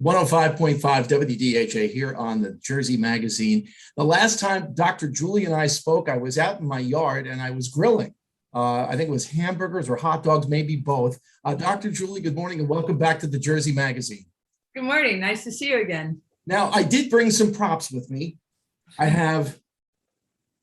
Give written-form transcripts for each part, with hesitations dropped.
105.5 WDHA here on the Jersey Magazine. The last time Dr. Julie and I spoke, I was out in my yard and I was grilling. I think it was hamburgers or hot dogs, maybe both. Dr. Julie, good morning and welcome back to the Jersey Magazine. Good morning. Nice to see you again. Now, I did bring some props with me. I have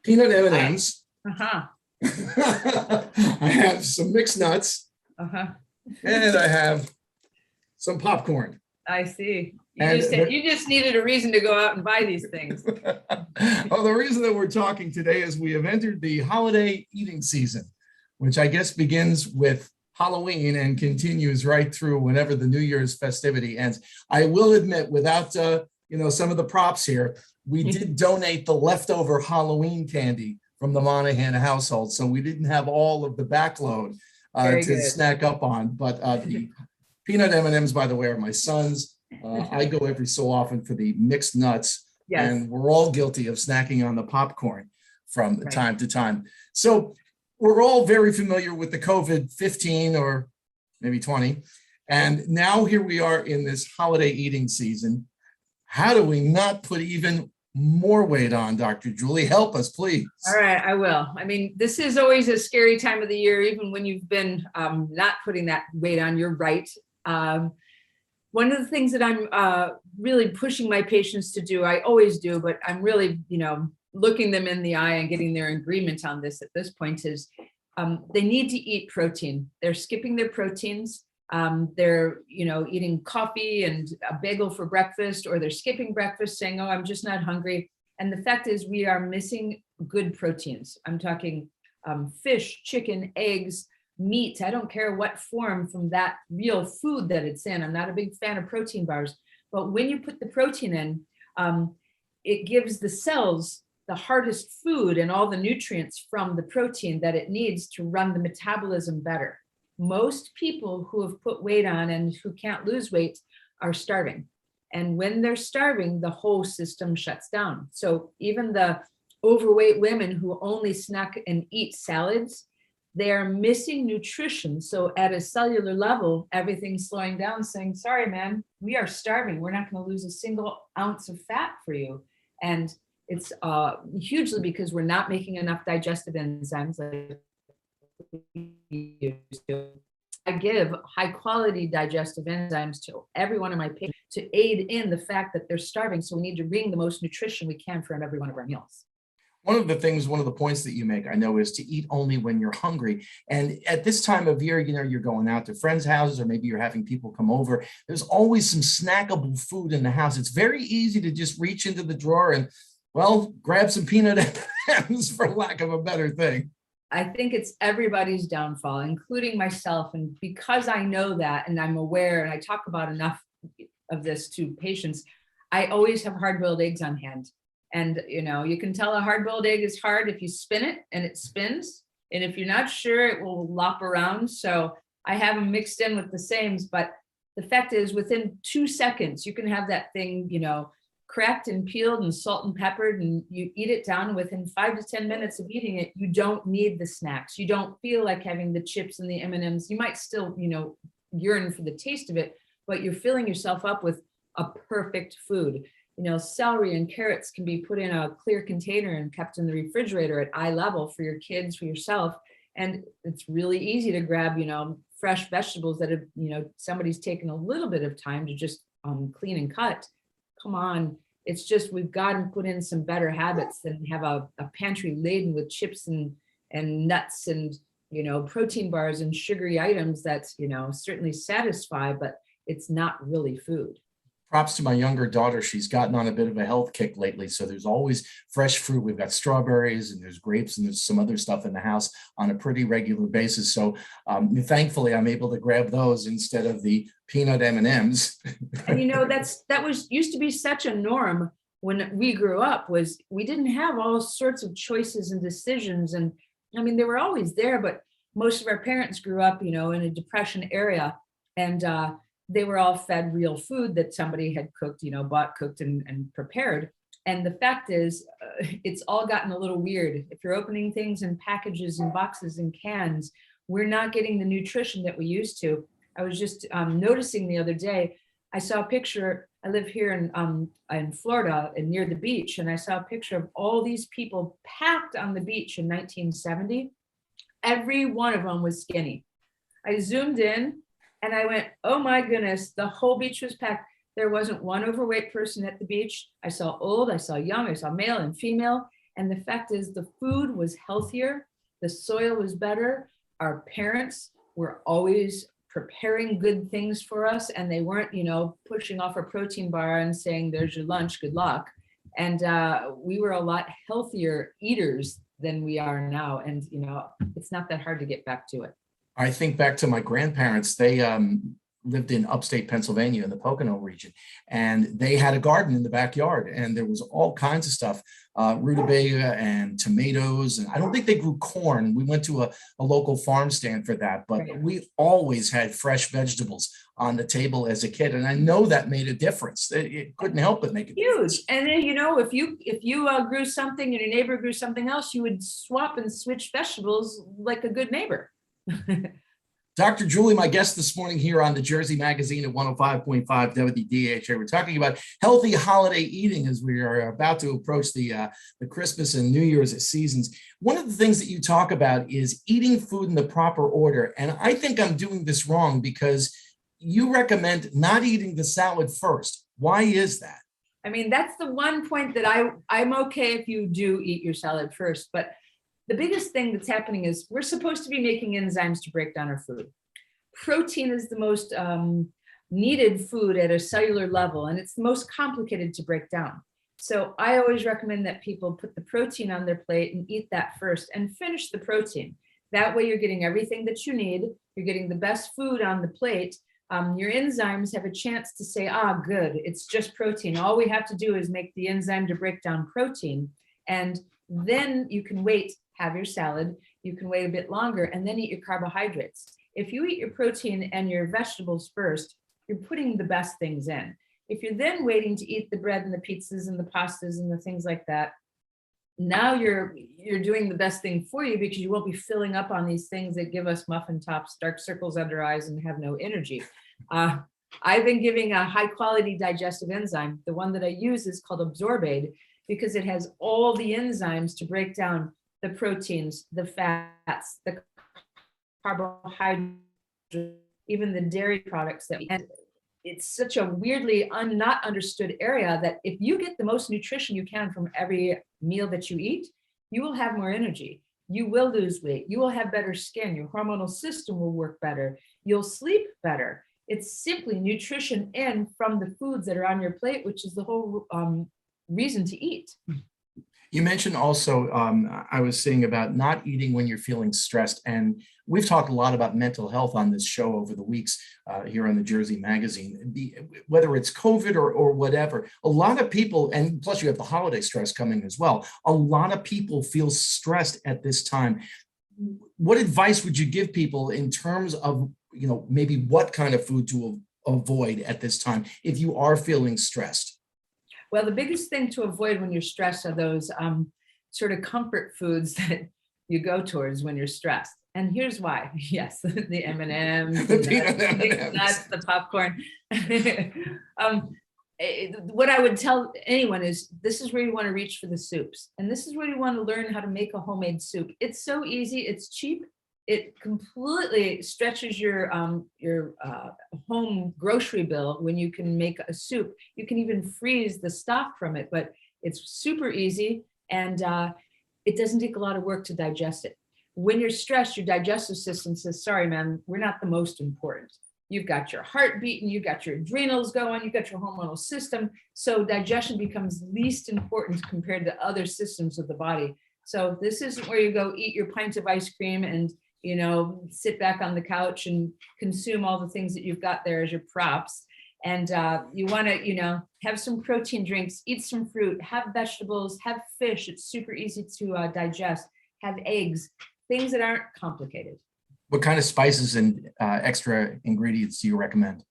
peanut M&Ms. Uh-huh. I have some mixed nuts. Uh-huh. And I have some popcorn. I see. You just needed a reason to go out and buy these things. Well, the reason that we're talking today is we have entered the holiday eating season, which I guess begins with Halloween and continues right through whenever the New Year's festivity ends. I will admit, without some of the props here, we did donate the leftover Halloween candy from the Monahan household, so we didn't have all of the backload to snack up on. But the peanut M&Ms, by the way, are my son's. I go every so often for the mixed nuts, yes. And we're all guilty of snacking on the popcorn from time to time. So we're all very familiar with the COVID-15 or maybe 20. And now here we are in this holiday eating season. How do we not put even more weight on, Dr. Julie? Help us, please. All right, I will. I mean, this is always a scary time of the year, even when you've been not putting that weight on, you're right. One of the things that I'm really pushing my patients to do, I always do, but I'm really, looking them in the eye and getting their agreement on this at this point is they need to eat protein. They're skipping their proteins. They're, eating coffee and a bagel for breakfast, or they're skipping breakfast saying, oh, I'm just not hungry. And the fact is we are missing good proteins. I'm talking fish, chicken, eggs, meat. I don't care what form from that real food that it's in. I'm not a big fan of protein bars, but when you put the protein in, it gives the cells the hardest food and all the nutrients from the protein that it needs to run the metabolism better. Most people who have put weight on and who can't lose weight are starving. And when they're starving, the whole system shuts down. So even the overweight women who only snack and eat salads, they are missing nutrition. So at a cellular level, everything's slowing down, saying, sorry, man, we are starving. We're not going to lose a single ounce of fat for you. And it's hugely because we're not making enough digestive enzymes like we used to. I give high quality digestive enzymes to every one of my patients to aid in the fact that they're starving. So we need to bring the most nutrition we can from every one of our meals. One of the points that you make, I know, is to eat only when you're hungry. And at this time of year, you're going out to friends' houses, or maybe you're having people come over. There's always some snackable food in the house. It's very easy to just reach into the drawer and, grab some peanut M&Ms, for lack of a better thing. I think it's everybody's downfall, including myself. And because I know that, and I'm aware, and I talk about enough of this to patients, I always have hard-boiled eggs on hand. And, you can tell a hard-boiled egg is hard if you spin it and it spins. And if you're not sure, it will lop around. So I have them mixed in with the sames. But the fact is, within 2 seconds, you can have that thing, cracked and peeled and salt and peppered, and you eat it down. Within 5 to 10 minutes of eating it, you don't need the snacks. You don't feel like having the chips and the M&Ms. You might still, yearn for the taste of it, but you're filling yourself up with a perfect food. Celery and carrots can be put in a clear container and kept in the refrigerator at eye level for your kids, for yourself. And it's really easy to grab, fresh vegetables that have, somebody's taken a little bit of time to just clean and cut. Come on. It's just, we've got to put in some better habits than have a pantry laden with chips and nuts and, protein bars and sugary items that, certainly satisfy, but it's not really food. Props to my younger daughter. She's gotten on a bit of a health kick lately. So there's always fresh fruit. We've got strawberries and there's grapes and there's some other stuff in the house on a pretty regular basis. So thankfully, I'm able to grab those instead of the peanut M&Ms. And used to be such a norm when we grew up, was we didn't have all sorts of choices and decisions. And I mean, they were always there, but most of our parents grew up, in a Depression area. And they were all fed real food that somebody had cooked, bought, cooked, and prepared. And the fact is, it's all gotten a little weird. If you're opening things in packages and boxes and cans, we're not getting the nutrition that we used to. I was just noticing the other day, I saw a picture. I live here in Florida and near the beach, and I saw a picture of all these people packed on the beach in 1970. Every one of them was skinny. I zoomed in and I went, oh my goodness, the whole beach was packed. There wasn't one overweight person at the beach. I saw old, I saw young, I saw male and female. And the fact is, the food was healthier, the soil was better. Our parents were always preparing good things for us, and they weren't, pushing off a protein bar and saying, there's your lunch, good luck. And we were a lot healthier eaters than we are now. And, it's not that hard to get back to it. I think back to my grandparents. They lived in upstate Pennsylvania in the Pocono region, and they had a garden in the backyard, and there was all kinds of stuff, rutabaga and tomatoes. And I don't think they grew corn. We went to a local farm stand for that, but Right. we always had fresh vegetables on the table as a kid. And I know that made a difference. It couldn't help but make a difference. Huge. And then, if you grew something and your neighbor grew something else, you would swap and switch vegetables like a good neighbor. Dr. Julie, my guest this morning here on the Jersey Magazine at 105.5 WDHA. We're talking about healthy holiday eating as we are about to approach the Christmas and New Year's seasons. One of the things that you talk about is eating food in the proper order. And I think I'm doing this wrong because you recommend not eating the salad first. Why is that? I mean, that's the one point that I'm okay if you do eat your salad first, but the biggest thing that's happening is we're supposed to be making enzymes to break down our food. Protein is the most needed food at a cellular level, and it's the most complicated to break down. So I always recommend that people put the protein on their plate and eat that first and finish the protein. That way you're getting everything that you need. You're getting the best food on the plate. Your enzymes have a chance to say, good, it's just protein. All we have to do is make the enzyme to break down protein. And then you can wait, have your salad, you can wait a bit longer, and then eat your carbohydrates. If you eat your protein and your vegetables first, you're putting the best things in. If you're then waiting to eat the bread and the pizzas and the pastas and the things like that, now you're doing the best thing for you, because you won't be filling up on these things that give us muffin tops, dark circles under eyes, and have no energy. I've been giving a high quality digestive enzyme. The one that I use is called Absorbade, because it has all the enzymes to break down the proteins, the fats, the carbohydrates, even the dairy products that we. And it's such a weirdly not understood area that if you get the most nutrition you can from every meal that you eat, you will have more energy. You will lose weight. You will have better skin. Your hormonal system will work better. You'll sleep better. It's simply nutrition in from the foods that are on your plate, which is the whole reason to eat. You mentioned also, I was saying about not eating when you're feeling stressed. And we've talked a lot about mental health on this show over the weeks here on the Jersey Magazine, whether it's COVID or whatever. A lot of people, and plus you have the holiday stress coming as well, a lot of people feel stressed at this time. What advice would you give people in terms of, maybe what kind of food to avoid at this time if you are feeling stressed? Well, the biggest thing to avoid when you're stressed are those sort of comfort foods that you go towards when you're stressed. And here's why. Yes, the M&Ms, the nuts, the popcorn. What I would tell anyone is this is where you want to reach for the soups. And this is where you want to learn how to make a homemade soup. It's so easy. It's cheap. It completely stretches your home grocery bill when you can make a soup. You can even freeze the stock from it, but it's super easy, and it doesn't take a lot of work to digest it. When you're stressed, your digestive system says, sorry, man, we're not the most important. You've got your heart beating, you've got your adrenals going, you've got your hormonal system. So digestion becomes least important compared to other systems of the body. So this isn't where you go eat your pint of ice cream and sit back on the couch and consume all the things that you've got there as your props. And you want to, have some protein drinks, eat some fruit, have vegetables, have fish. It's super easy to digest, have eggs, things that aren't complicated. What kind of spices and extra ingredients do you recommend?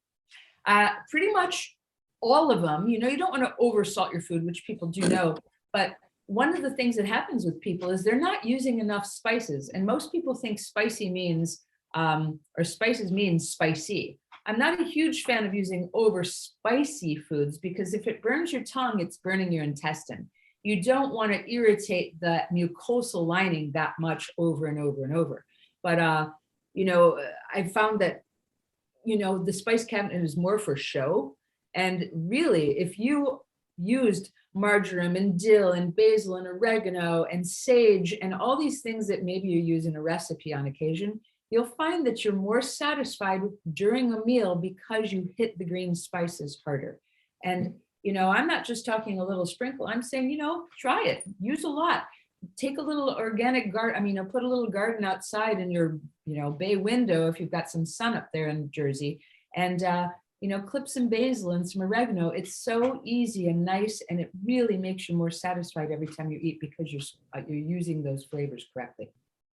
Pretty much all of them. You don't want to oversalt your food, which people do know, but one of the things that happens with people is they're not using enough spices. And most people think spicy means, or spices means spicy. I'm not a huge fan of using over spicy foods because if it burns your tongue, it's burning your intestine. You don't want to irritate the mucosal lining that much over and over and over. But, I found that, the spice cabinet is more for show. And really, if you used marjoram and dill and basil and oregano and sage and all these things that maybe you use in a recipe on occasion, you'll find that you're more satisfied during a meal because you hit the green spices harder. And, I'm not just talking a little sprinkle. I'm saying, try it, use a lot. Take a little organic garden. Put a little garden outside in your, bay window if you've got some sun up there in Jersey, and clip some basil and some oregano. It's so easy and nice, and it really makes you more satisfied every time you eat because you're using those flavors correctly.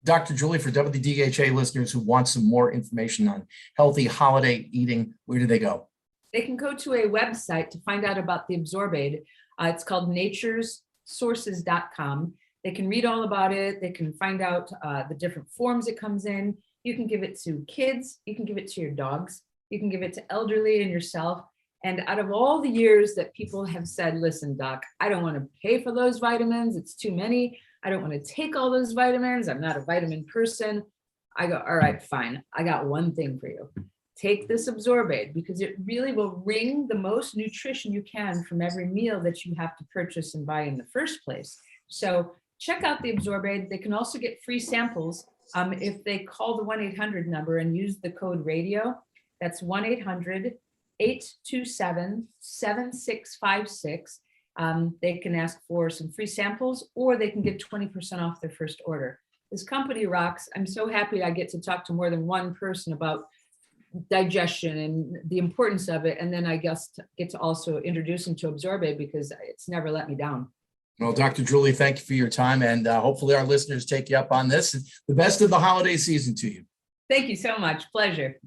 Dr. Julie, for WDHA listeners who want some more information on healthy holiday eating, where do they go? They can go to a website to find out about the Absorbaid. It's called naturesources.com. They can read all about it. They can find out the different forms it comes in. You can give it to kids. You can give it to your dogs. You can give it to elderly and yourself. And out of all the years that people have said, listen, doc, I don't want to pay for those vitamins. It's too many. I don't want to take all those vitamins. I'm not a vitamin person. I go, all right, fine. I got one thing for you. Take this Absorbaid because it really will wring the most nutrition you can from every meal that you have to purchase and buy in the first place. So check out the Absorbaid. They can also get free samples if they call the 1-800 number and use the code radio. That's 1-800-827-7656. They can ask for some free samples, or they can get 20% off their first order. This company rocks. I'm so happy I get to talk to more than one person about digestion and the importance of it. And then I guess get to also introduce them to Absorbaid because it's never let me down. Well, Dr. Julie, thank you for your time. And hopefully our listeners take you up on this. The best of the holiday season to you. Thank you so much. Pleasure.